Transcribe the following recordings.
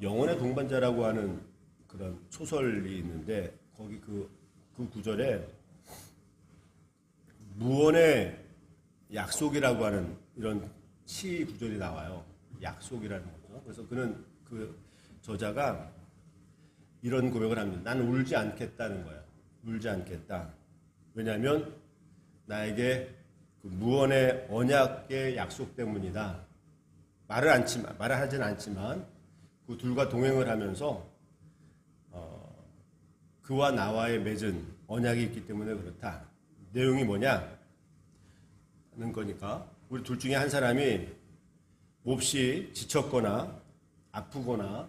영혼의 동반자라고 하는 그런 소설이 있는데 거기 그 구절에 무언의 약속이라고 하는 이런 시 구절이 나와요. 약속이라는 거죠. 그래서 그는 그 저자가 이런 고백을 합니다. 나는 울지 않겠다는 거야. 울지 않겠다. 왜냐하면 나에게 그 무언의 언약의 약속 때문이다. 말을 하진 않지만 그 둘과 동행을 하면서 그와 나와의 맺은 언약이 있기 때문에 그렇다. 내용이 뭐냐? 하는 거니까 우리 둘 중에 한 사람이 몹시 지쳤거나 아프거나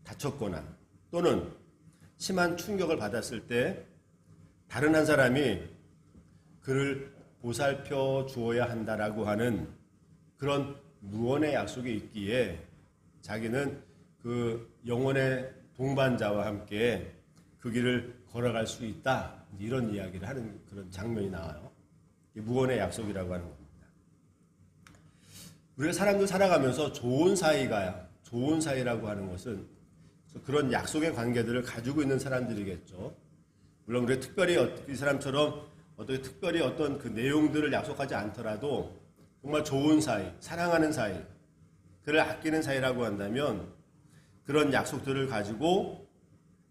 다쳤거나 또는 심한 충격을 받았을 때 다른 한 사람이 그를 보살펴 주어야 한다라고 하는 그런 무언의 약속이 있기에 자기는 그 영혼의 동반자와 함께 그 길을 걸어갈 수 있다. 이런 이야기를 하는 그런 장면이 나와요. 무언의 약속이라고 하는 겁니다. 우리가 사람들 살아가면서 좋은 사이라고 하는 것은 그런 약속의 관계들을 가지고 있는 사람들이겠죠. 물론 우리가 특별히 이 사람처럼 어떻게 특별히 어떤 그 내용들을 약속하지 않더라도 정말 좋은 사이, 사랑하는 사이, 그를 아끼는 사이라고 한다면 그런 약속들을 가지고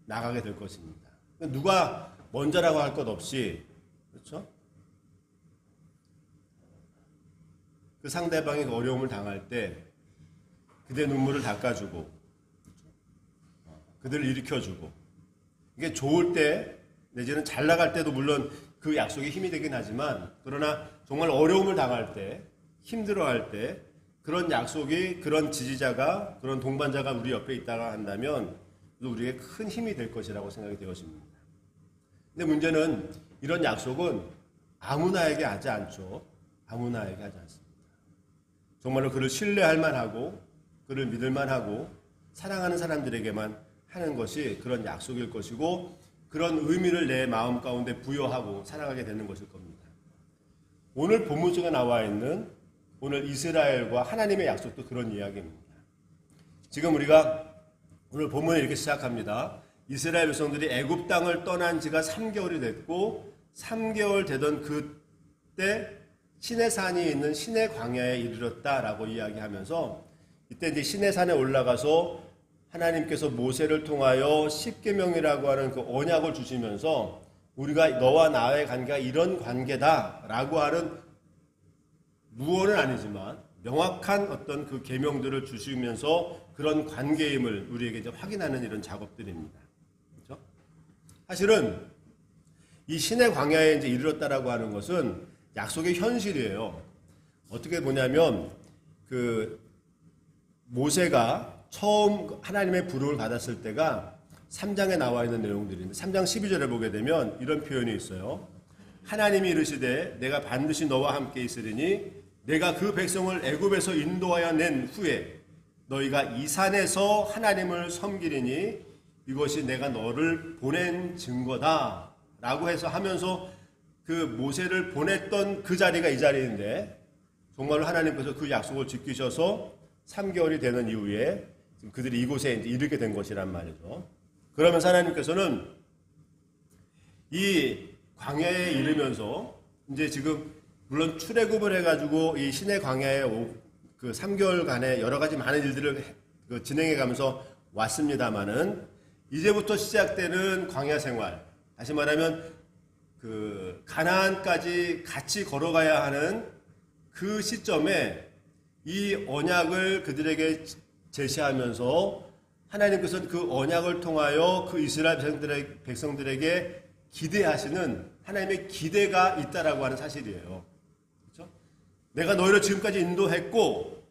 나가게 될 것입니다. 누가 먼저라고 할 것 없이, 그렇죠? 그 상대방이 어려움을 당할 때 그대 눈물을 닦아주고 그들을 일으켜주고 이게 좋을 때 내지는 잘 나갈 때도 물론 그 약속이 힘이 되긴 하지만 그러나 정말 어려움을 당할 때 힘들어할 때 그런 약속이 그런 지지자가 그런 동반자가 우리 옆에 있다가 한다면 우리에게 큰 힘이 될 것이라고 생각이 되어집니다. 근데 문제는 이런 약속은 아무나에게 하지 않죠. 아무나에게 하지 않습니다. 정말로 그를 신뢰할 만하고 그를 믿을 만하고 사랑하는 사람들에게만 하는 것이 그런 약속일 것이고 그런 의미를 내 마음 가운데 부여하고 살아가게 되는 것일 겁니다. 오늘 본문 속에 나와 있는 오늘 이스라엘과 하나님의 약속도 그런 이야기입니다. 지금 우리가 오늘 본문을 이렇게 시작합니다. 이스라엘 백성들이 애굽 땅을 떠난 지가 3개월이 됐고 3개월 되던 그때 시내산이 있는 시내 광야에 이르렀다라고 이야기하면서 이때 이제 시내산에 올라가서 하나님께서 모세를 통하여 십계명이라고 하는 그 언약을 주시면서 우리가 너와 나의 관계가 이런 관계다라고 하는 무언은 아니지만 명확한 어떤 그 계명들을 주시면서 그런 관계임을 우리에게 이제 확인하는 이런 작업들입니다. 그렇죠? 사실은 이 신의 광야에 이제 이르렀다라고 하는 것은 약속의 현실이에요. 어떻게 보냐면 그 모세가 처음 하나님의 부름을 받았을 때가 3장에 나와 있는 내용들인데 3장 12절에 보게 되면 이런 표현이 있어요. 하나님이 이르시되 내가 반드시 너와 함께 있으리니 내가 그 백성을 애굽에서 인도하여 낸 후에 너희가 이 산에서 하나님을 섬기리니 이것이 내가 너를 보낸 증거다 라고 해서 하면서 그 모세를 보냈던 그 자리가 이 자리인데 정말로 하나님께서 그 약속을 지키셔서 3개월이 되는 이후에 지금 그들이 이곳에 이제 이르게 된 것이란 말이죠. 그러면서 하나님께서는 이 광야에 이르면서 이제 지금 물론 출애굽을 해가지고 이 시내 광야에 그 3개월간의 여러 가지 많은 일들을 진행해가면서 왔습니다만은 이제부터 시작되는 광야 생활, 다시 말하면 그 가나안까지 같이 걸어가야 하는 그 시점에 이 언약을 그들에게 제시하면서 하나님께서는 그 언약을 통하여 그 이스라엘 백성들에게 기대하시는 하나님의 기대가 있다라고 하는 사실이에요. 그렇죠? 내가 너희를 지금까지 인도했고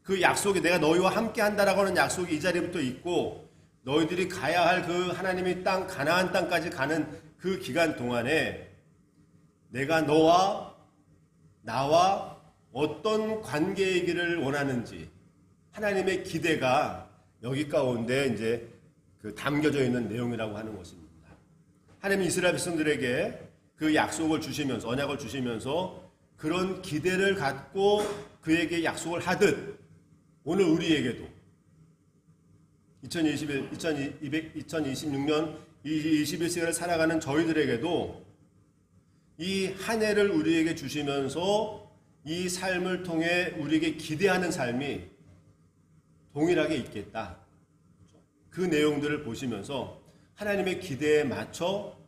그 약속이 내가 너희와 함께 한다라고 하는 약속이 이 자리부터 있고 너희들이 가야 할 그 하나님의 땅 가나안 땅까지 가는 그 기간 동안에 내가 너와 나와 어떤 관계이기를 원하는지 하나님의 기대가 여기 가운데 이제 그 담겨져 있는 내용이라고 하는 것입니다. 하나님이 이스라엘 백성들에게 그 약속을 주시면서 언약을 주시면서 그런 기대를 갖고 그에게 약속을 하듯 오늘 우리에게도 2026년 21세기를 살아가는 저희들에게도 이 한 해를 우리에게 주시면서 이 삶을 통해 우리에게 기대하는 삶이 동일하게 있겠다. 그 내용들을 보시면서 하나님의 기대에 맞춰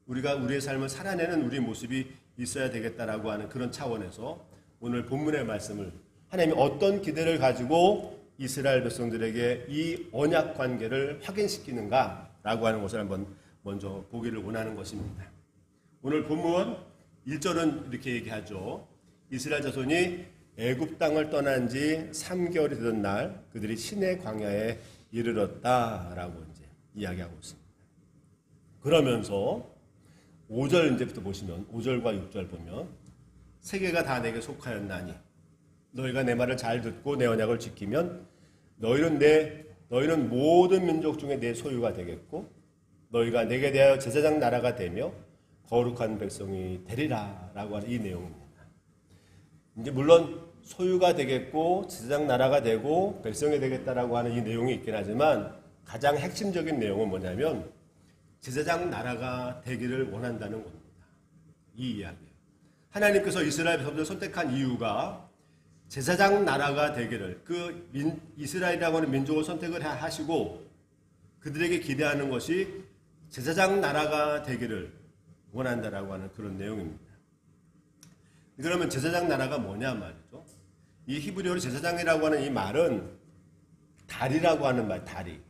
우리가 우리의 삶을 살아내는 우리 모습이 있어야 되겠다라고 하는 그런 차원에서 오늘 본문의 말씀을 하나님이 어떤 기대를 가지고 이스라엘 백성들에게 이 언약 관계를 확인시키는가라고 하는 것을 한번 먼저 보기를 원하는 것입니다. 오늘 본문 1절은 이렇게 얘기하죠. 이스라엘 자손이 애굽 땅을 떠난 지 3개월이 되던 날 그들이 시내 광야에 이르렀다라고 이제 이야기하고 있습니다. 그러면서 5절 이제부터 보시면 5절과 6절 보면 세계가 다 내게 속하였나니 너희가 내 말을 잘 듣고 내 언약을 지키면 너희는 모든 민족 중에 내 소유가 되겠고 너희가 내게 대하여 제사장 나라가 되며 거룩한 백성이 되리라 라고 하는 이 내용입니다. 이제 물론 소유가 되겠고 제사장 나라가 되고 백성이 되겠다라고 하는 이 내용이 있긴 하지만 가장 핵심적인 내용은 뭐냐면 제사장 나라가 되기를 원한다는 겁니다. 이 이야기예요. 하나님께서 이스라엘 백성들을 선택한 이유가 제사장 나라가 되기를 이스라엘이라고 하는 민족을 선택을 하시고 그들에게 기대하는 것이 제사장 나라가 되기를 원한다라고 하는 그런 내용입니다. 그러면 제사장 나라가 뭐냐 말이죠. 이 히브리어로 제사장이라고 하는 이 말은 달이라고 하는 말, 달이.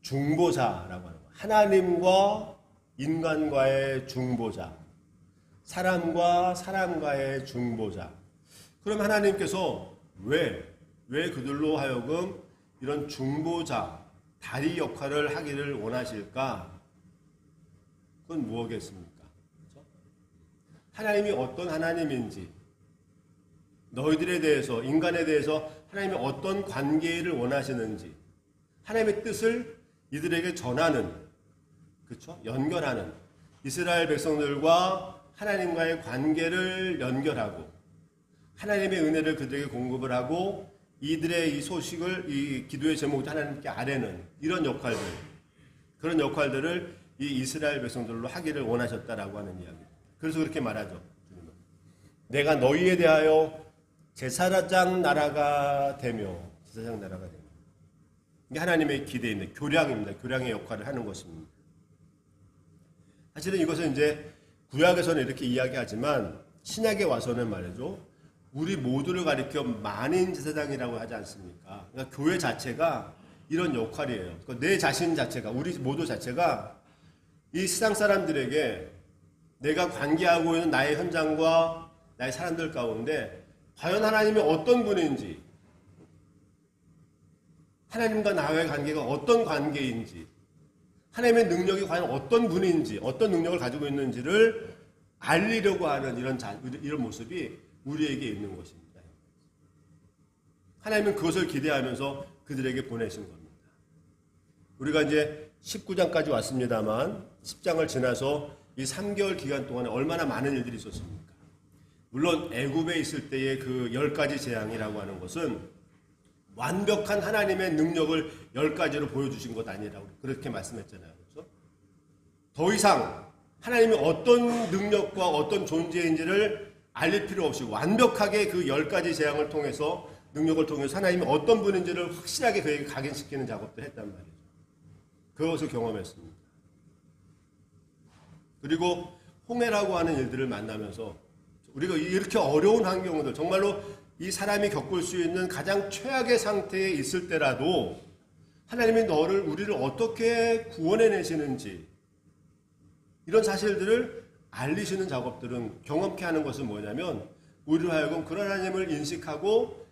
중보자라고 하는 거. 하나님과 인간과의 중보자. 사람과 사람과의 중보자. 그럼 하나님께서 왜 그들로 하여금 이런 중보자, 다리 역할을 하기를 원하실까? 그건 무엇이겠습니까? 그렇죠? 하나님이 어떤 하나님인지, 너희들에 대해서, 인간에 대해서 하나님이 어떤 관계를 원하시는지, 하나님의 뜻을 이들에게 전하는, 그렇죠? 연결하는, 이스라엘 백성들과 하나님과의 관계를 연결하고, 하나님의 은혜를 그들에게 공급을 하고, 이들의 이 소식을, 이 기도의 제목을 하나님께 아뢰는 이런 역할들, 그런 역할들을 이 이스라엘 백성들로 하기를 원하셨다라고 하는 이야기입니다. 그래서 그렇게 말하죠. 내가 너희에 대하여 제사장 나라가 되며, 제사장 나라가 되며. 이게 하나님의 기대입니다. 교량입니다. 교량의 역할을 하는 것입니다. 사실은 이것은 이제 구약에서는 이렇게 이야기하지만 신약에 와서는 말이죠. 우리 모두를 가리켜 만인 제사장이라고 하지 않습니까? 그러니까 교회 자체가 이런 역할이에요. 그러니까 내 자신 자체가, 우리 모두 자체가 이 세상 사람들에게 내가 관계하고 있는 나의 현장과 나의 사람들 가운데 과연 하나님이 어떤 분인지, 하나님과 나의 관계가 어떤 관계인지, 하나님의 능력이 과연 어떤 분인지, 어떤 능력을 가지고 있는지를 알리려고 하는 이런 모습이 우리에게 있는 것입니다. 하나님은 그것을 기대하면서 그들에게 보내신 겁니다. 우리가 이제 19장까지 왔습니다만 10장을 지나서 이 3개월 기간 동안에 얼마나 많은 일들이 있었습니까? 물론 애굽에 있을 때의 그 10가지 재앙이라고 하는 것은 완벽한 하나님의 능력을 10가지로 보여주신 것 아니라고 그렇게 말씀했잖아요. 그렇죠? 더 이상 하나님이 어떤 능력과 어떤 존재인지를 알릴 필요 없이 완벽하게 그 10가지 재앙을 통해서, 능력을 통해서 하나님이 어떤 분인지를 확실하게 그에게 각인시키는 작업도 했단 말이죠. 그것을 경험했습니다. 그리고 홍해라고 하는 일들을 만나면서 우리가 이렇게 어려운 환경들, 정말로 이 사람이 겪을 수 있는 가장 최악의 상태에 있을 때라도 하나님이 우리를 어떻게 구원해내시는지 이런 사실들을 알리시는 작업들은, 경험케 하는 것은 뭐냐면 우리로 하여금 그런 하나님을 인식하고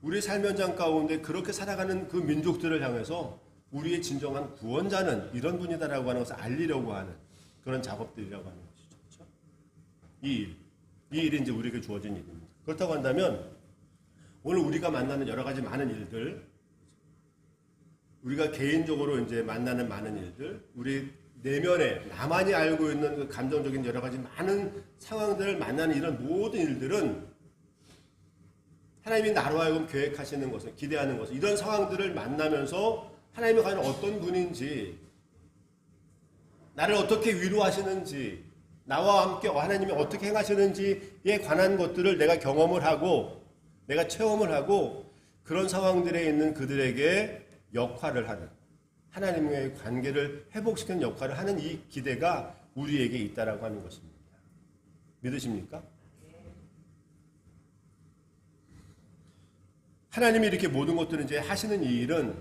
우리의 삶 현장 가운데 그렇게 살아가는 그 민족들을 향해서 우리의 진정한 구원자는 이런 분이다라고 하는 것을 알리려고 하는 그런 작업들이라고 하는 것이죠. 그렇죠? 이 일이 이제 우리에게 주어진 일입니다. 그렇다고 한다면 오늘 우리가 만나는 여러 가지 많은 일들, 우리가 개인적으로 이제 만나는 많은 일들, 우리 내면에 나만이 알고 있는 그 감정적인 여러 가지 많은 상황들을 만나는 이런 모든 일들은 하나님이 나로 하여금 계획하시는 것을, 기대하는 것을, 이런 상황들을 만나면서 하나님이 과연 어떤 분인지, 나를 어떻게 위로하시는지, 나와 함께 하나님이 어떻게 행하시는지에 관한 것들을 내가 경험을 하고, 내가 체험을 하고, 그런 상황들에 있는 그들에게 역할을 하는, 하나님과의 관계를 회복시키는 역할을 하는 이 기대가 우리에게 있다라고 하는 것입니다. 믿으십니까? 하나님이 이렇게 모든 것들을 이제 하시는 이 일은,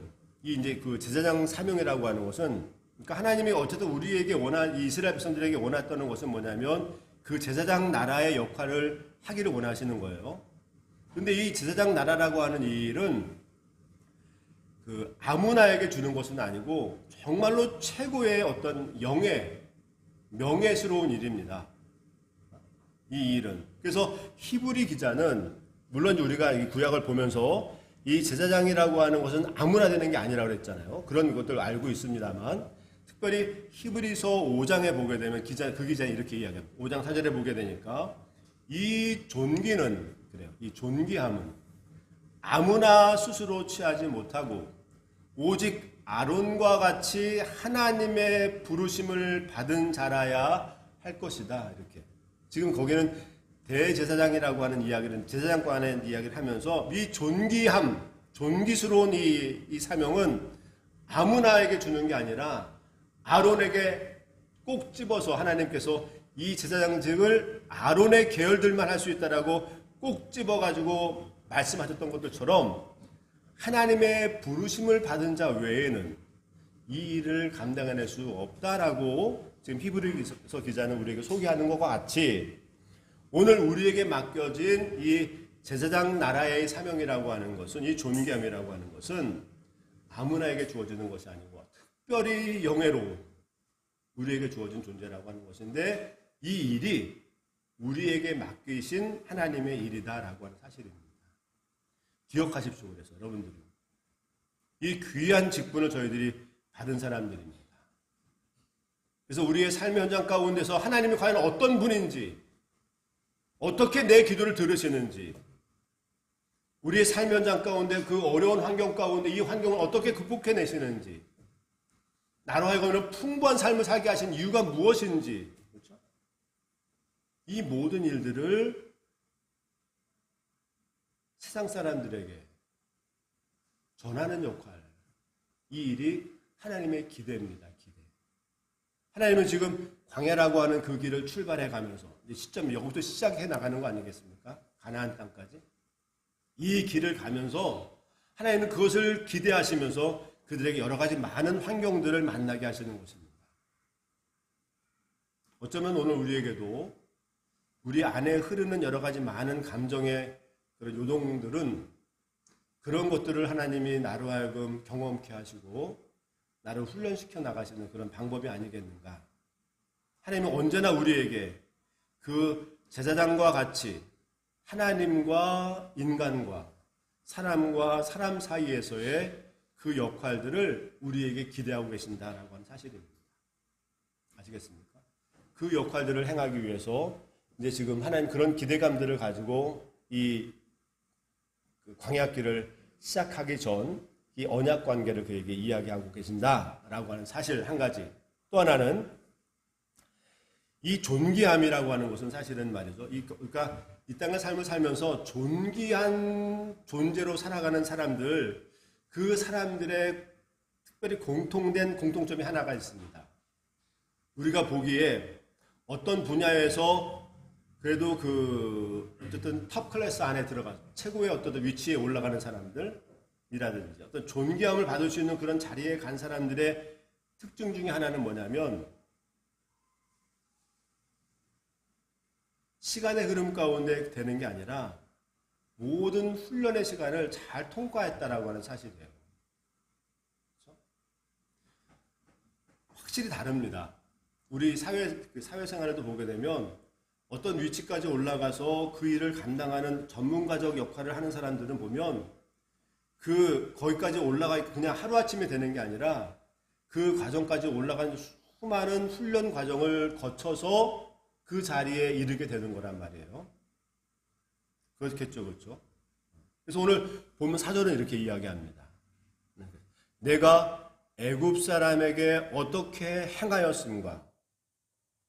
이 이제 그 제사장 사명이라고 하는 것은, 그러니까 하나님이 어쨌든 우리에게 이 이스라엘 백성들에게 원했던 것은 뭐냐면 그 제사장 나라의 역할을 하기를 원하시는 거예요. 근데 이 제사장 나라라고 하는 이 일은 그 아무나에게 주는 것은 아니고 정말로 최고의 어떤 명예스러운 일입니다. 이 일은. 그래서 히브리 기자는 물론 우리가 이 구약을 보면서 이 제사장이라고 하는 것은 아무나 되는 게 아니라고 그랬잖아요. 그런 것들을 알고 있습니다만 특별히 히브리서 5장에 보게 되면 그 기자는 이렇게 이야기합니다. 5장 4절에 보게 되니까 이 존귀는 그래요. 이 존귀함은 아무나 스스로 취하지 못하고 오직 아론과 같이 하나님의 부르심을 받은 자라야 할 것이다. 이렇게. 지금 거기는 대제사장이라고 하는 이야기는 제사장관의 이야기를 하면서 이 존귀스러운 이 사명은 아무나에게 주는 게 아니라 아론에게 꼭 집어서 하나님께서 이 제사장직을 아론의 계열들만 할 수 있다라고 꼭 집어가지고 말씀하셨던 것들처럼 하나님의 부르심을 받은 자 외에는 이 일을 감당해낼 수 없다라고 지금 히브리서 기자는 우리에게 소개하는 것과 같이 오늘 우리에게 맡겨진 이 제사장 나라의 사명이라고 하는 것은 이 존귀함이라고 하는 것은 아무나에게 주어지는 것이 아니고 특별히 영예로운 우리에게 주어진 존재라고 하는 것인데 이 일이 우리에게 맡기신 하나님의 일이다라고 하는 사실입니다. 기억하십시오. 그래서 여러분들이 이 귀한 직분을 저희들이 받은 사람들입니다. 그래서 우리의 삶의 현장 가운데서 하나님이 과연 어떤 분인지 어떻게 내 기도를 들으시는지 우리의 삶의 현장 가운데 그 어려운 환경 가운데 이 환경을 어떻게 극복해내시는지 나로 하여금 풍부한 삶을 살게 하신 이유가 무엇인지 그렇죠? 이 모든 일들을 세상 사람들에게 전하는 역할 이 일이 하나님의 기대입니다. 기대. 하나님은 지금 광야라고 하는 그 길을 출발해 가면서 시점 여기부터 시작해 나가는 거 아니겠습니까? 가나안 땅까지. 이 길을 가면서 하나님은 그것을 기대하시면서 그들에게 여러 가지 많은 환경들을 만나게 하시는 것입니다. 어쩌면 오늘 우리에게도 우리 안에 흐르는 여러 가지 많은 감정의 그런 요동들은 그런 것들을 하나님이 나로 하여금 경험케 하시고 나를 훈련시켜 나가시는 그런 방법이 아니겠는가. 하나님은 언제나 우리에게 그 제사장과 같이 하나님과 인간과 사람 사이에서의 그 역할들을 우리에게 기대하고 계신다라고 하는 사실입니다. 아시겠습니까? 그 역할들을 행하기 위해서 이제 지금 하나님 그런 기대감들을 가지고 이 광야길을 시작하기 전 이 언약 관계를 그에게 이야기하고 계신다라고 하는 사실 한 가지. 또 하나는 이 존귀함이라고 하는 것은 사실은 말이죠. 그러니까 이 땅의 삶을 살면서 존귀한 존재로 살아가는 사람들, 그 사람들의 특별히 공통된 공통점이 하나가 있습니다. 우리가 보기에 어떤 분야에서 그래도 어쨌든 탑 클래스 안에 들어가 최고의 어떤 위치에 올라가는 사람들이라든지 어떤 존귀함을 받을 수 있는 그런 자리에 간 사람들의 특징 중에 하나는 뭐냐면 시간의 흐름 가운데 되는 게 아니라 모든 훈련의 시간을 잘 통과했다라고 하는 사실이에요. 그렇죠? 확실히 다릅니다. 우리 사회생활에도 보게 되면 어떤 위치까지 올라가서 그 일을 감당하는 전문가적 역할을 하는 사람들은 보면 거기까지 올라가 그냥 하루아침에 되는 게 아니라 그 과정까지 올라가는 수많은 훈련 과정을 거쳐서 그 자리에 이르게 되는 거란 말이에요. 그렇겠죠, 그렇죠? 그래서 오늘 보면 사절은 이렇게 이야기합니다. 내가 애굽 사람에게 어떻게 행하였음과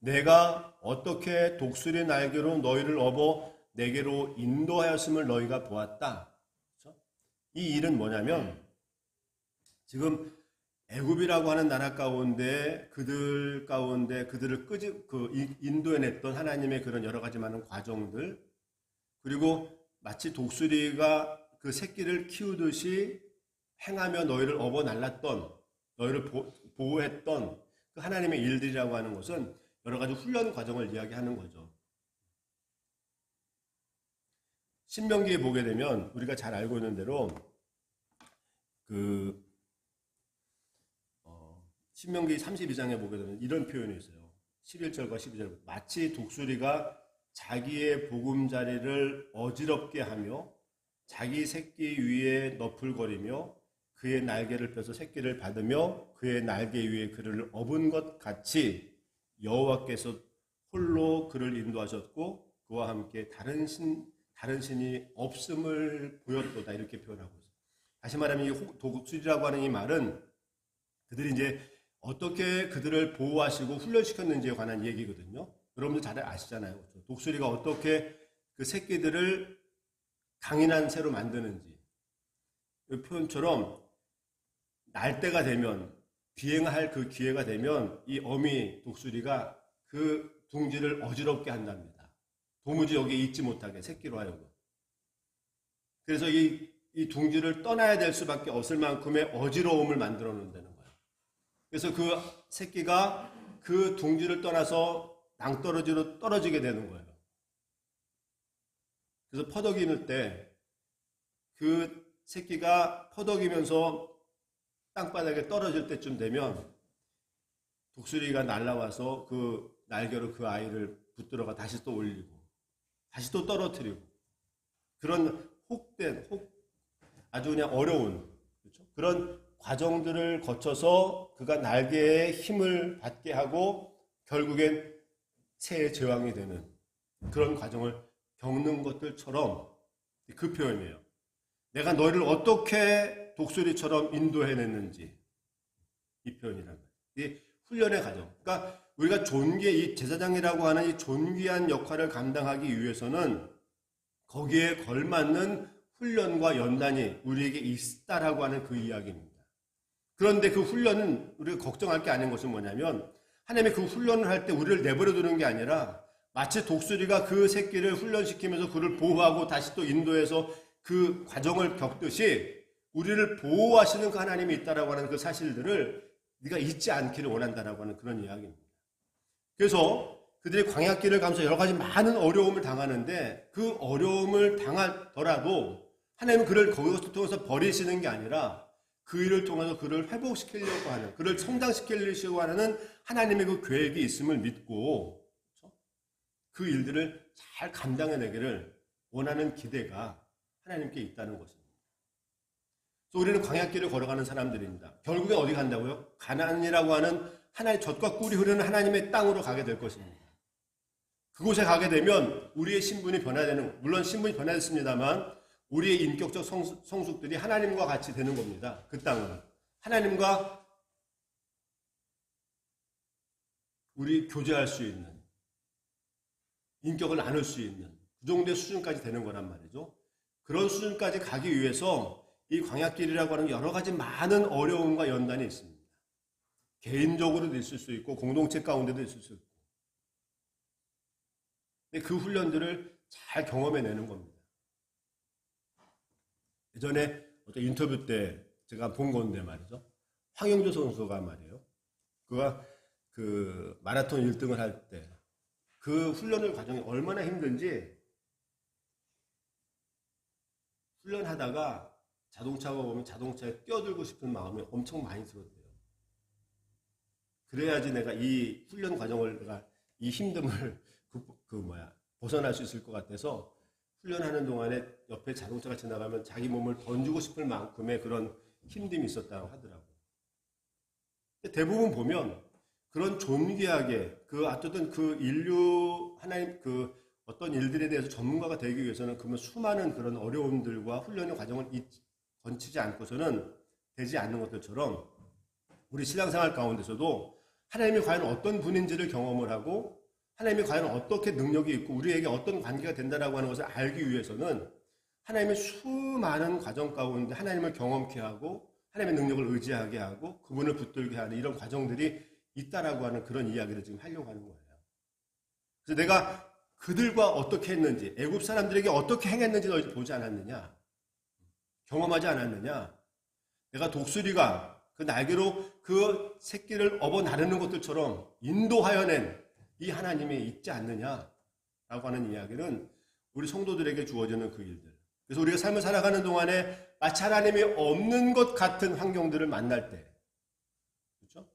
내가 어떻게 독수리 날개로 너희를 업어 내게로 인도하였음을 너희가 보았다. 그렇죠? 이 일은 뭐냐면 지금 애굽이라고 하는 나라 가운데 그들 가운데 그들을 인도해냈던 하나님의 그런 여러 가지 많은 과정들, 그리고 마치 독수리가 그 새끼를 키우듯이 행하며 너희를 업어 날랐던, 너희를 보호했던 그 하나님의 일들이라고 하는 것은 여러 가지 훈련 과정을 이야기하는 거죠. 신명기에 보게 되면 우리가 잘 알고 있는 대로 신명기 32장에 보게 되면 이런 표현이 있어요. 11절과 12절. 마치 독수리가 자기의 보금자리를 어지럽게 하며 자기 새끼 위에 너풀거리며 그의 날개를 펴서 새끼를 받으며 그의 날개 위에 그를 업은 것 같이 여호와께서 홀로 그를 인도하셨고 그와 함께 다른 신이 없음을 보였도다, 이렇게 표현하고 있어요. 다시 말하면 이 독수리라고 하는 이 말은 그들이 이제 어떻게 그들을 보호하시고 훈련시켰는지에 관한 얘기거든요. 여러분들 잘 아시잖아요. 그렇죠? 독수리가 어떻게 그 새끼들을 강인한 새로 만드는지. 이 표현처럼 날 때가 되면, 비행할 그 기회가 되면 이 어미 독수리가 그 둥지를 어지럽게 한답니다. 도무지 여기에 있지 못하게, 새끼로 하여금. 그래서 이 둥지를 떠나야 될 수밖에 없을 만큼의 어지러움을 만들어 놓는다는 거예요. 그래서 그 새끼가 그 둥지를 떠나서 낭떠러지로 떨어지게 되는 거예요. 그래서 퍼덕이는 때 그 새끼가 퍼덕이면서 땅바닥에 떨어질 때쯤 되면 독수리가 날아와서 그 날개로 그 아이를 붙들어가 다시 또 올리고 다시 또 떨어뜨리고, 그런 아주 그냥 어려운, 그렇죠? 그런 과정들을 거쳐서 그가 날개에 힘을 받게 하고 결국엔 새의 제왕이 되는 그런 과정을 겪는 것들처럼 그 표현이에요. 내가 너희를 어떻게 독수리처럼 인도해냈는지, 이 표현이란 말이에요. 이 훈련의 과정. 그러니까 우리가 이 제사장이라고 하는 이 존귀한 역할을 감당하기 위해서는 거기에 걸맞는 훈련과 연단이 우리에게 있다라고 하는 그 이야기입니다. 그런데 그 훈련은 우리가 걱정할 게 아닌 것은 뭐냐면, 하나님의 그 훈련을 할 때 우리를 내버려 두는 게 아니라 마치 독수리가 그 새끼를 훈련시키면서 그를 보호하고 다시 또 인도해서 그 과정을 겪듯이 우리를 보호하시는 그 하나님이 있다라고 하는 그 사실들을 네가 잊지 않기를 원한다라고 하는 그런 이야기입니다. 그래서 그들이 광야길을 가면서 여러 가지 많은 어려움을 당하는데, 그 어려움을 당하더라도 하나님은 그를 거기서 통해서 버리시는 게 아니라 그 일을 통해서 그를 회복시키려고 하는, 그를 성장시키려고 하는 하나님의 그 계획이 있음을 믿고, 그렇죠? 그 일들을 잘 감당해내기를 원하는 기대가 하나님께 있다는 것입니다. 그래서 우리는 광야길을 걸어가는 사람들입니다. 결국에 어디 간다고요? 가나안이라고 하는 하나의 젖과 꿀이 흐르는 하나님의 땅으로 가게 될 것입니다. 그곳에 가게 되면 우리의 신분이 변화되는, 물론 신분이 변화됐습니다만 우리의 인격적 성숙들이 하나님과 같이 되는 겁니다. 그 땅은 하나님과 우리 교제할 수 있는, 인격을 나눌 수 있는 그 정도의 수준까지 되는 거란 말이죠. 그런 수준까지 가기 위해서 이 광야길이라고 하는 여러 가지 많은 어려움과 연단이 있습니다. 개인적으로도 있을 수 있고 공동체 가운데도 있을 수 있고, 근데 그 훈련들을 잘 경험해내는 겁니다. 예전에 어떤 인터뷰 때 제가 본 건데 말이죠. 황영조 선수가 말이에요. 그가 그 마라톤 1등을 할 때 그 훈련의 과정이 얼마나 힘든지, 훈련하다가 자동차가 오면 자동차에 뛰어들고 싶은 마음이 엄청 많이 들었대요. 그래야지 내가 이 훈련 과정을, 내가 이 힘듦을 벗어날 수 있을 것 같아서 훈련하는 동안에 옆에 자동차가 지나가면 자기 몸을 던지고 싶을 만큼의 그런 힘듦이 있었다고 하더라고요. 대부분 보면 그런 존귀하게 어쨌든 그 인류 하나님 그 어떤 일들에 대해서 전문가가 되기 위해서는 그러면 수많은 그런 어려움들과 훈련의 과정을 거치지 않고서는 되지 않는 것들처럼 우리 신앙생활 가운데서도 하나님이 과연 어떤 분인지를 경험을 하고 하나님이 과연 어떻게 능력이 있고 우리에게 어떤 관계가 된다라고 하는 것을 알기 위해서는 하나님의 수많은 과정 가운데 하나님을 경험케 하고 하나님의 능력을 의지하게 하고 그분을 붙들게 하는 이런 과정들이 있다라고 하는 그런 이야기를 지금 하려고 하는 거예요. 그래서 내가 그들과 어떻게 했는지, 애굽 사람들에게 어떻게 행했는지 너희 보지 않았느냐? 경험하지 않았느냐? 내가 독수리가 그 날개로 그 새끼를 업어 나르는 것들처럼 인도하여 낸 이 하나님이 있지 않느냐라고 하는 이야기는 우리 성도들에게 주어지는 그 일들. 그래서 우리가 삶을 살아가는 동안에 마치 하나님이 없는 것 같은 환경들을 만날 때, 그렇죠?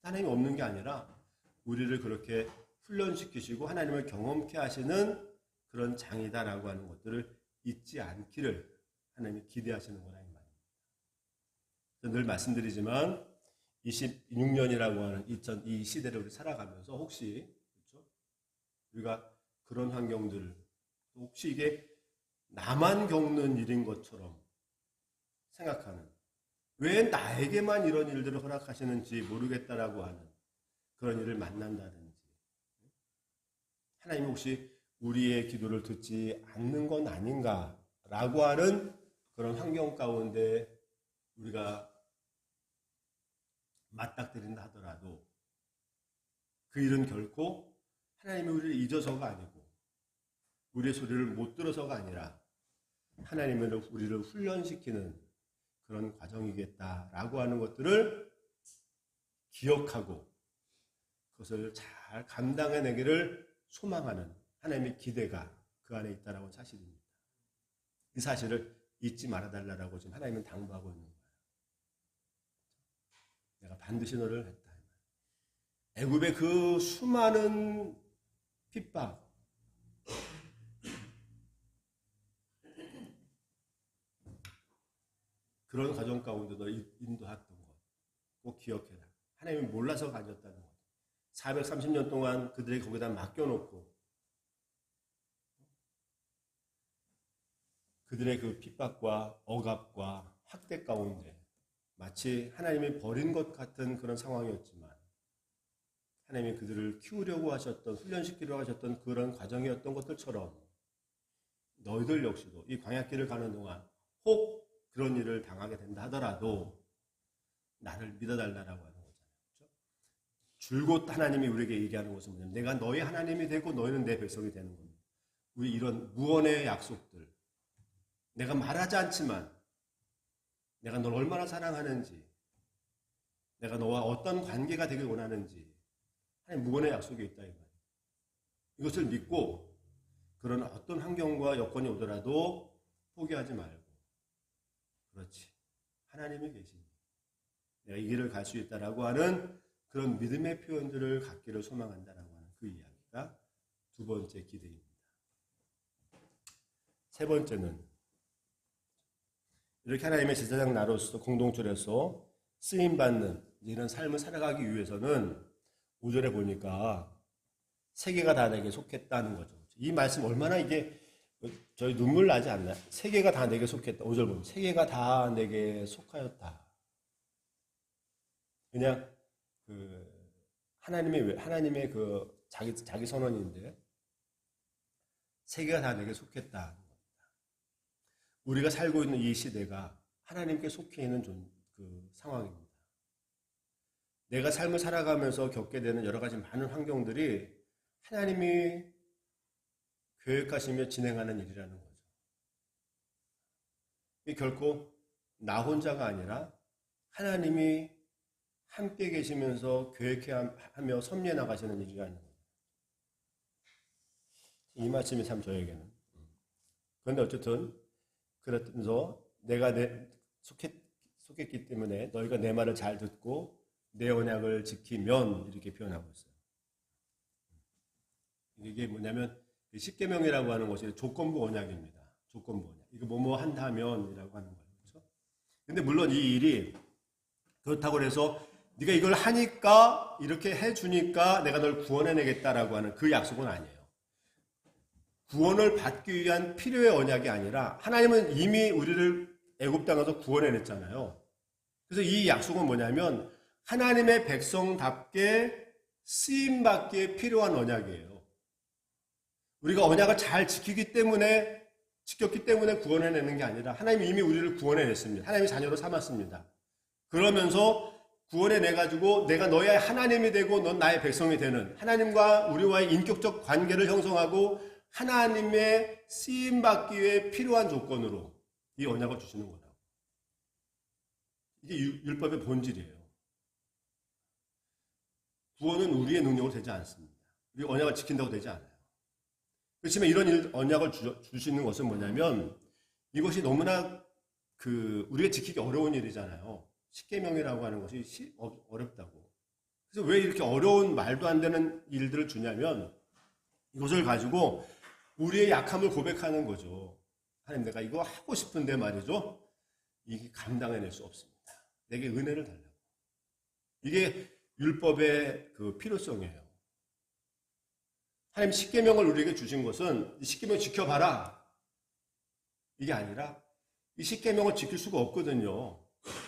하나님이 없는 게 아니라 우리를 그렇게 훈련시키시고 하나님을 경험케 하시는 그런 장이다라고 하는 것들을 잊지 않기를 하나님이 기대하시는 거라 이 말입니다. 늘 말씀드리지만 26년이라고 하는 이 시대를 우리 살아가면서 혹시 그렇죠? 우리가 그런 환경들 혹시 이게 나만 겪는 일인 것처럼 생각하는 왜 나에게만 이런 일들을 허락하시는지 모르겠다라고 하는 그런 일을 만난다든지 하나님이 혹시 우리의 기도를 듣지 않는 건 아닌가라고 하는 그런 환경 가운데 우리가 맞닥뜨린다 하더라도 그 일은 결코 하나님이 우리를 잊어서가 아니고 우리의 소리를 못 들어서가 아니라 하나님은 우리를 훈련시키는 그런 과정이겠다라고 하는 것들을 기억하고 그것을 잘 감당해내기를 소망하는 하나님의 기대가 그 안에 있다라고 사실입니다. 이 사실을 잊지 말아달라고 지금 하나님은 당부하고 있는 거예요. 내가 반드시 너를 했다. 애굽의 그 수많은 핍박, 그런 과정 가운데 너 인도했던 것 꼭 기억해라. 하나님이 몰라서가 아니었다는 것. 430년 동안 그들에게 거기다 맡겨놓고 그들의 그 핍박과 억압과 학대 가운데 마치 하나님이 버린 것 같은 그런 상황이었지만 하나님이 그들을 키우려고 하셨던 훈련시키려고 하셨던 그런 과정이었던 것들처럼 너희들 역시도 이 광야길을 가는 동안 혹 그런 일을 당하게 된다 하더라도 나를 믿어달라고 하는 거잖아요. 그렇죠? 줄곧 하나님이 우리에게 얘기하는 것은 뭐냐면 내가 너희 하나님이 되고 너희는 내 백성이 되는 겁니다. 우리 이런 무언의 약속들 내가 말하지 않지만 내가 널 얼마나 사랑하는지 내가 너와 어떤 관계가 되길 원하는지 하나님 무언의 약속이 있다 이 말이에요. 이것을 믿고 그런 어떤 환경과 여건이 오더라도 포기하지 말고 그렇지 하나님이 계시니 내가 이 길을 갈 수 있다라고 하는 그런 믿음의 표현들을 갖기를 소망한다라고 하는 그 이야기가 두 번째 기대입니다. 세 번째는 이렇게 하나님의 제사장 나로서 공동체로서 쓰임받는 이런 삶을 살아가기 위해서는 5절에 보니까 세계가 다 내게 속했다는 거죠. 이 말씀 얼마나 이게 저희 눈물 나지 않나요? 세계가 다 내게 속했다. 5절 보면 세계가 다 내게 속하였다. 그냥 그 하나님의 그 자기 선언인데 세계가 다 내게 속했다. 우리가 살고 있는 이 시대가 하나님께 속해 있는 그 상황입니다. 내가 삶을 살아가면서 겪게 되는 여러 가지 많은 환경들이 하나님이 계획하시며 진행하는 일이라는 거죠. 이 결코 나 혼자가 아니라 하나님이 함께 계시면서 계획하며 섭리해 나가시는 일이라는 거죠. 이 말씀이 참 저에게는. 그런데 어쨌든 그러면서 내가 속했기 때문에 너희가 내 말을 잘 듣고 내 언약을 지키면 이렇게 표현하고 있어요. 이게 뭐냐면 10계명이라고 하는 것이 조건부 언약입니다. 조건부 언약. 이거 뭐뭐 한다면이라고 하는 거예요. 그렇죠? 근데 물론 이 일이 그렇다고 해서 네가 이걸 하니까 이렇게 해주니까 내가 널 구원해내겠다라고 하는 그 약속은 아니에요. 구원을 받기 위한 필요의 언약이 아니라 하나님은 이미 우리를 애굽 땅에서 구원해냈잖아요. 그래서 이 약속은 뭐냐면 하나님의 백성답게 쓰임받기에 필요한 언약이에요. 우리가 언약을 잘 지켰기 때문에 구원해내는 게 아니라 하나님이 이미 우리를 구원해냈습니다. 하나님이 자녀로 삼았습니다. 그러면서 구원해내가지고 내가 너의 하나님이 되고 넌 나의 백성이 되는 하나님과 우리와의 인격적 관계를 형성하고 하나님의 쓰임받기 위해 필요한 조건으로 이 언약을 주시는 거라고. 이게 율법의 본질이에요. 구원은 우리의 능력으로 되지 않습니다. 우리가 언약을 지킨다고 되지 않아요. 그렇지만 이런 언약을 주시는 것은 뭐냐면 이것이 너무나 우리가 지키기 어려운 일이잖아요. 십계명이라고 하는 것이 어렵다고. 그래서 왜 이렇게 어려운 말도 안 되는 일들을 주냐면 이것을 가지고 우리의 약함을 고백하는 거죠. 하나님 내가 이거 하고 싶은데 말이죠. 이게 감당해낼 수 없습니다. 내게 은혜를 달라고. 이게 율법의 필요성이에요. 하나님 십계명을 우리에게 주신 것은 이 십계명 지켜봐라. 이게 아니라 이 십계명을 지킬 수가 없거든요.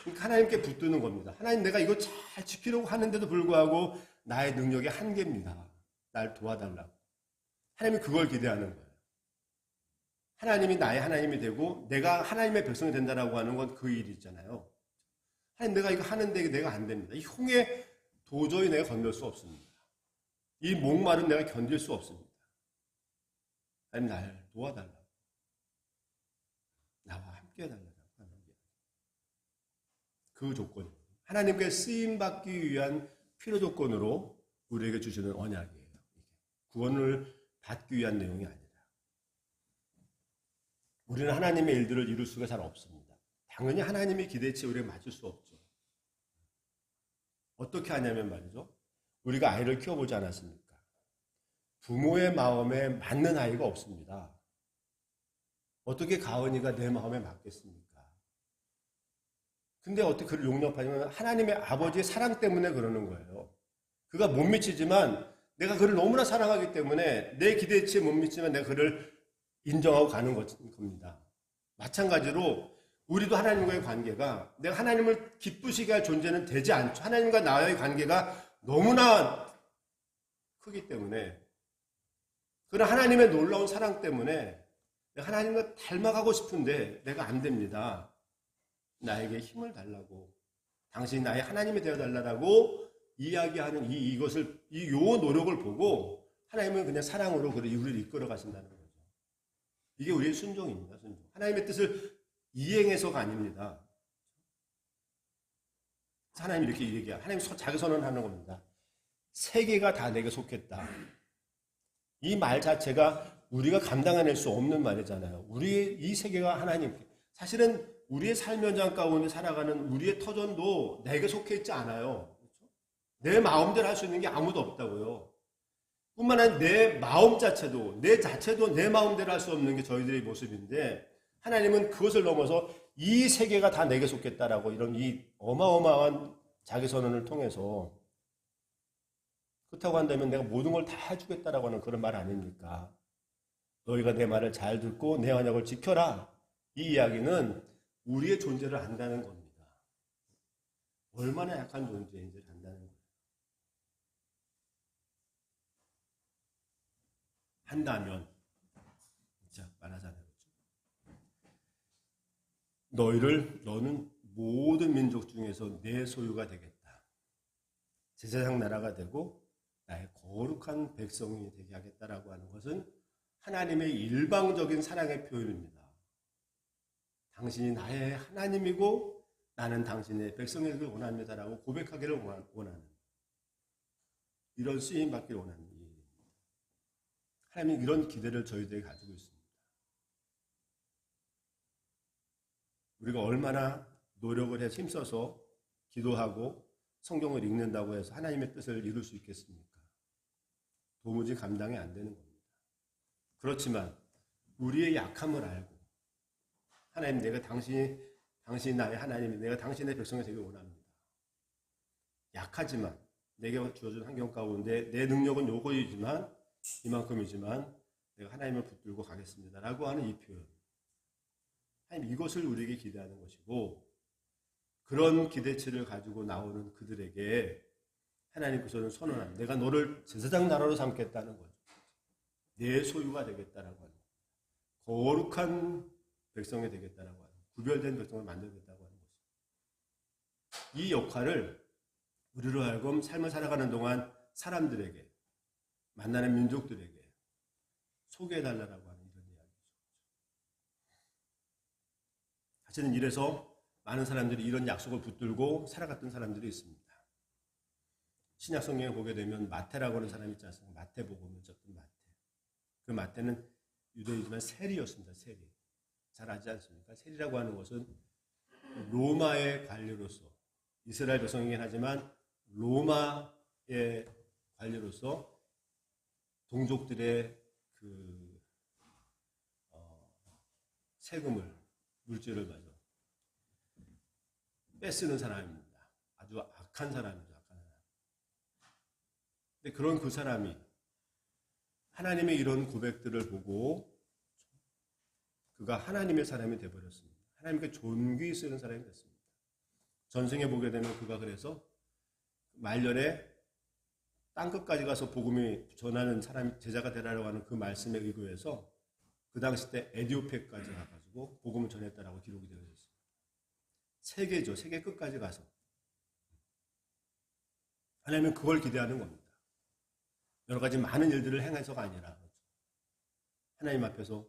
그러니까 하나님께 붙드는 겁니다. 하나님 내가 이거 잘 지키려고 하는데도 불구하고 나의 능력이 한계입니다. 날 도와달라고. 하나님이 그걸 기대하는 거예요. 하나님이 나의 하나님이 되고 내가 하나님의 백성이 된다라고 하는 건 그 일이 있잖아요. 하나님 내가 이거 하는데 내가 안 됩니다. 이 홍해 도저히 내가 건널 수 없습니다. 이 목마른 내가 견딜 수 없습니다. 하나님 날 도와달라고. 나와 함께 해달라고 하는 게 그 조건이에요. 하나님께 쓰임받기 위한 필요 조건으로 우리에게 주시는 언약이에요. 구원을 받기 위한 내용이 아니라. 우리는 하나님의 일들을 이룰 수가 잘 없습니다. 당연히 하나님의 기대치에 우리가 맞을 수 없죠. 어떻게 하냐면 말이죠. 우리가 아이를 키워보지 않았습니까? 부모의 마음에 맞는 아이가 없습니다. 어떻게 가은이가 내 마음에 맞겠습니까? 근데 어떻게 그를 용납하냐면 하나님의 아버지의 사랑 때문에 그러는 거예요. 그가 못 미치지만 내가 그를 너무나 사랑하기 때문에 내 기대치에 못 미치지만 내가 그를 인정하고 가는 겁니다. 마찬가지로 우리도 하나님과의 관계가 내가 하나님을 기쁘시게 할 존재는 되지 않죠. 하나님과 나의 관계가 너무나 크기 때문에 그런 하나님의 놀라운 사랑 때문에 내가 하나님과 닮아가고 싶은데 내가 안 됩니다. 나에게 힘을 달라고 당신이 나의 하나님이 되어달라고 이야기하는 이것을 요 노력을 보고 하나님은 그냥 사랑으로 우리를 이끌어 가신다는 거죠. 이게 우리의 순종입니다. 순종. 하나님의 뜻을 이행해서가 아닙니다. 하나님이 이렇게 얘기해요. 하나님 자기 선언하는 겁니다. 세계가 다 내게 속했다. 이 말 자체가 우리가 감당해낼 수 없는 말이잖아요. 우리의 이 세계가 하나님, 사실은 우리의 삶 현장 가운데 살아가는 우리의 터전도 내게 속해 있지 않아요. 그렇죠? 내 마음대로 할 수 있는 게 아무도 없다고요. 뿐만 아니라 내 마음 자체도, 내 자체도 내 마음대로 할 수 없는 게 저희들의 모습인데 하나님은 그것을 넘어서 이 세계가 다 내게 속겠다라고 이런 이 어마어마한 자기 선언을 통해서 그렇다고 한다면 내가 모든 걸 다 해주겠다라고 하는 그런 말 아닙니까? 너희가 내 말을 잘 듣고 내 언약을 지켜라. 이 이야기는 우리의 존재를 안다는 겁니다. 얼마나 약한 존재인지를 안다는 거예요. 한다면 진짜 말하잖아요. 너는 모든 민족 중에서 내 소유가 되겠다. 제사장 나라가 되고 나의 거룩한 백성이 되게 하겠다라고 하는 것은 하나님의 일방적인 사랑의 표현입니다. 당신이 나의 하나님이고 나는 당신의 백성이길 원합니다라고 고백하기를 원하는 이런 쓰임 받기를 원하는 일입니다. 하나님은 이런 기대를 저희들에게 가지고 있습니다. 우리가 얼마나 노력을 해서 힘써서 기도하고 성경을 읽는다고 해서 하나님의 뜻을 이룰 수 있겠습니까? 도무지 감당이 안 되는 겁니다. 그렇지만 우리의 약함을 알고 하나님 내가 당신이 나의 하나님이 내가 당신의 백성이 되길 원합니다. 약하지만 내게 주어진 환경 가운데 내 능력은 요거이지만 이만큼이지만 내가 하나님을 붙들고 가겠습니다라고 하는 이 표현. 하나님 이것을 우리에게 기대하는 것이고 그런 기대치를 가지고 나오는 그들에게 하나님께서는 선언합니다. 내가 너를 제사장 나라로 삼겠다는 거죠. 내 소유가 되겠다라고 하는 거죠. 거룩한 백성이 되겠다라고 하는 거죠. 구별된 백성을 만들겠다고 하는 거죠. 이 역할을 우리로 하여금 삶을 살아가는 동안 사람들에게 만나는 민족들에게 소개해달라고 하는 이런 이야기죠. 사실은 이래서 많은 사람들이 이런 약속을 붙들고 살아갔던 사람들이 있습니다. 신약 성경에 보게 되면 마태라고 하는 사람이 있지 않습니까? 마태복음을 썼던 마태. 그 마태는 유대이지만 세리였습니다. 세리. 잘 아지 않습니까? 세리라고 하는 것은 로마의 관료로서 이스라엘 백성이긴 하지만 로마의 관료로서 동족들의 그 세금을 물질을 가져 뺏쓰는 사람입니다. 아주 악한 사람이죠. 근데 그런 그 사람이 하나님의 이런 고백들을 보고 그가 하나님의 사람이 되어버렸습니다. 하나님께 존귀 쓰는 사람이 됐습니다. 전생에 보게 되면 그가 그래서 말년에 땅끝까지 가서 복음이 전하는 사람이 제자가 되라고 하는 그 말씀에 의거해서 그 당시 때 에디오페까지 가가지고 복음을 전했다라고 기록이 되어 있습니다. 세계죠. 세계 끝까지 가서 하나님은 그걸 기대하는 겁니다. 여러 가지 많은 일들을 행해서가 아니라 하나님 앞에서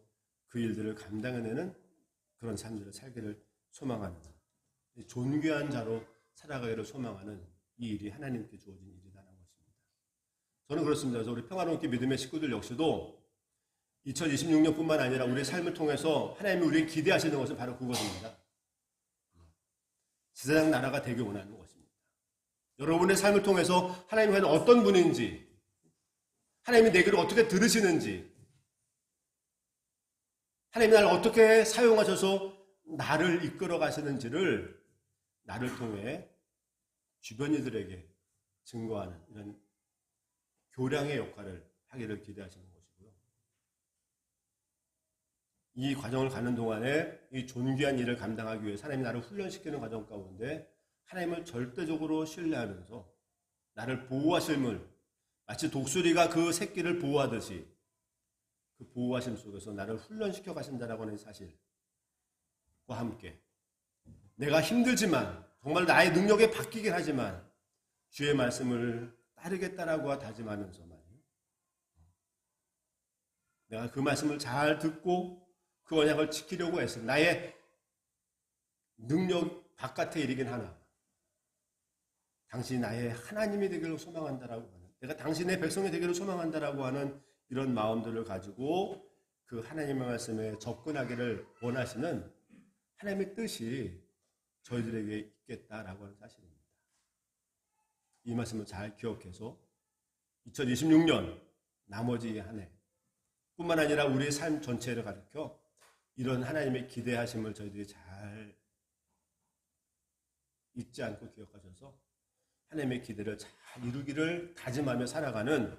그 일들을 감당해내는 그런 삶들을 살기를 소망하는 존귀한 자로 살아가기를 소망하는 이 일이 하나님께 주어진 일이라는 것입니다. 저는 그렇습니다. 그래서 우리 평화롭게 믿음의 식구들 역시도 2026년뿐만 아니라 우리의 삶을 통해서 하나님이 우리에게 기대하시는 것은 바로 그것입니다. 제사장 나라가 되기 원하는 것입니다. 여러분의 삶을 통해서 하나님이 어떤 분인지 하나님이 내 귀를 어떻게 들으시는지 하나님이 나를 어떻게 사용하셔서 나를 이끌어 가시는지를 나를 통해 주변 이들에게 증거하는 이런 교량의 역할을 하기를 기대하시는 것이고요. 이 과정을 가는 동안에 이 존귀한 일을 감당하기 위해 하나님이 나를 훈련시키는 과정 가운데 하나님을 절대적으로 신뢰하면서 나를 보호하심을 마치 독수리가 그 새끼를 보호하듯이 그 보호하심 속에서 나를 훈련시켜 가신다라고 하는 사실과 함께 내가 힘들지만 정말 나의 능력에 바뀌긴 하지만 주의 말씀을 따르겠다라고 다짐하면서 말이에요. 내가 그 말씀을 잘 듣고 그 언약을 지키려고 했습니다. 나의 능력 바깥에 일이긴 하나 당신이 나의 하나님이 되기를 소망한다라고 하는 내가 당신의 백성이 되기를 소망한다라고 하는 이런 마음들을 가지고 그 하나님의 말씀에 접근하기를 원하시는 하나님의 뜻이 저희들에게 있겠다라고 하는 사실입니다. 이 말씀을 잘 기억해서 2026년 나머지 한 해 뿐만 아니라 우리의 삶 전체를 가리켜 이런 하나님의 기대하심을 저희들이 잘 잊지 않고 기억하셔서 하나님의 기대를 잘 이루기를 다짐하며 살아가는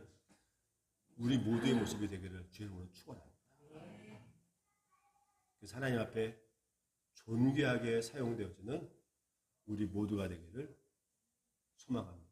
우리 모두의 모습이 되기를 주의 이름으로 축원합니다. 그래서 하나님 앞에 존귀하게 사용되어지는 우리 모두가 되기를 소망합니다.